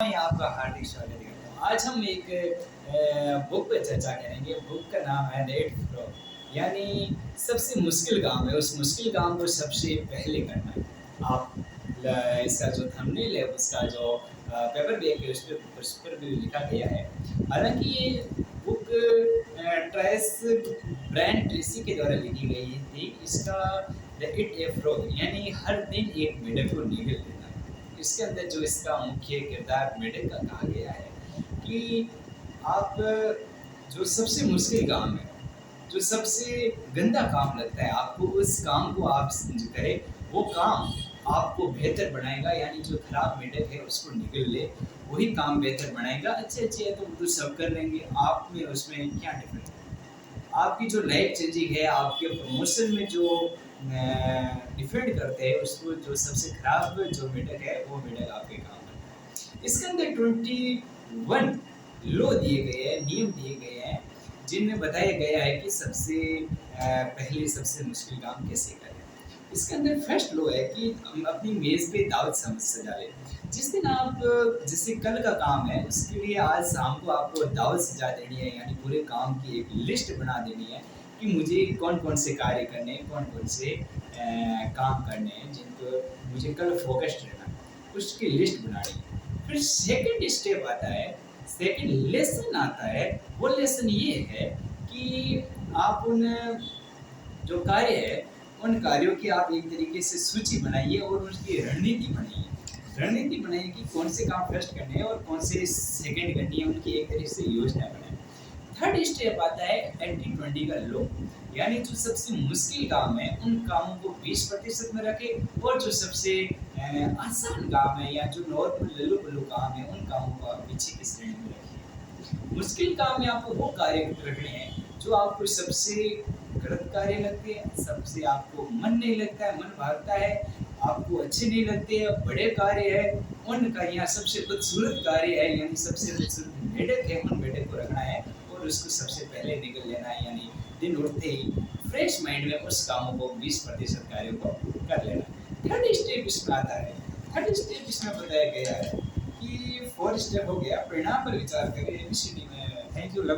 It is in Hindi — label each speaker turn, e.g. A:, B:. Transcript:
A: मैं आपका हार्दिक स्वागत करता हूँ। आज हम एक बुक पे चर्चा करेंगे। बुक का नाम है लेट फ्लो, यानी सबसे मुश्किल काम है, उस मुश्किल काम को सबसे पहले करना है। आप इसका जो थंबनेल है, उसका जो पेपर बैग है, उस पर भी लिखा गया है। हालांकि ये बुक ट्रेस ब्रायन ट्रेसी के द्वारा लिखी गई थी। इसका द इट ए फ्रो, यानी हर दिन एक मेढक को निगल लेना। इसके अंदर जो इसका मुख्य किरदार मेढक का कहा गया है कि आप जो सबसे मुश्किल काम है, जो सबसे गंदा काम लगता है आपको, उस काम को आप करें। वो काम आपको बेहतर बनाएगा, यानी जो खराब मेढक है उसको निगल ले, वही काम बेहतर बनाएगा। अच्छे अच्छे है तो सब कर लेंगे, आप में उसमें क्या डिफरेंस है। आपकी जो लाइफ चेंजिंग है, आपके प्रमोशन में जो डिफेंड करते हैं उसको, जो सबसे खराब जो मेढक है वो मेढक आपके काम है। इसके अंदर 21 लॉ दिए गए हैं, नियम दिए गए हैं, जिनमें बताया गया है कि सबसे पहले सबसे मुश्किल काम कैसे करें। इसके अंदर फर्स्ट लॉ है कि हम अपनी मेज़ पे दावत सजा लें। जिस दिन आप, जैसे कल का काम है, उसके लिए आज शाम को आपको दावत सजा देनी है, यानी पूरे काम की एक लिस्ट बना देनी है कि मुझे कौन कौन से कार्य करने हैं, कौन कौन से काम करने हैं, जिनको मुझे कल फोकस्ड रहना है, उसकी लिस्ट बनानी है। फिर सेकंड स्टेप आता है, सेकंड लेसन आता है। वो लेसन ये है कि आप उन जो कार्य है, उन कार्यों की आप एक तरीके से सूची बनाइए और उसकी रणनीति बनाइए। रणनीति बनाइए कि कौन से काम फर्स्ट करने हैं और कौन से सेकंड करनी है, उनकी एक तरीके से योजना बनाए। थर्ड स्टेप आता है 80-20 का लॉ, यानी जो सबसे मुश्किल काम है उन कामों को 20% में रखें, और जो सबसे आसान काम है या जो नॉर्मल लल्लू पल्लू काम है, उन कामों को आप पीछे की श्रेणी में रखिए। मुश्किल काम में आपको वो कार्य रखने हैं जो आपको सबसे गलत कार्य लगते हैं, सबसे आपको मन नहीं लगता है, मन भागता है, आपको अच्छे नहीं लगते हैं, बड़े कार्य है उनका, यहाँ सबसे बदसूरत कार्य है, यानी सबसे बदसूरत मेढक है, उन मेढक को रखना है और उसको सबसे पहले निकल लेना है। यानी दिन उठते ही फ्रेश माइंड में उस कामों को 20% कार्यों को कर लेना। थर्ड स्टेप इसमें आता है। थर्ड स्टेप इसमें बताया गया है कि 4 स्टेप हो गया, परिणाम पर विचार करें। ABCD में। Thank you, lovely.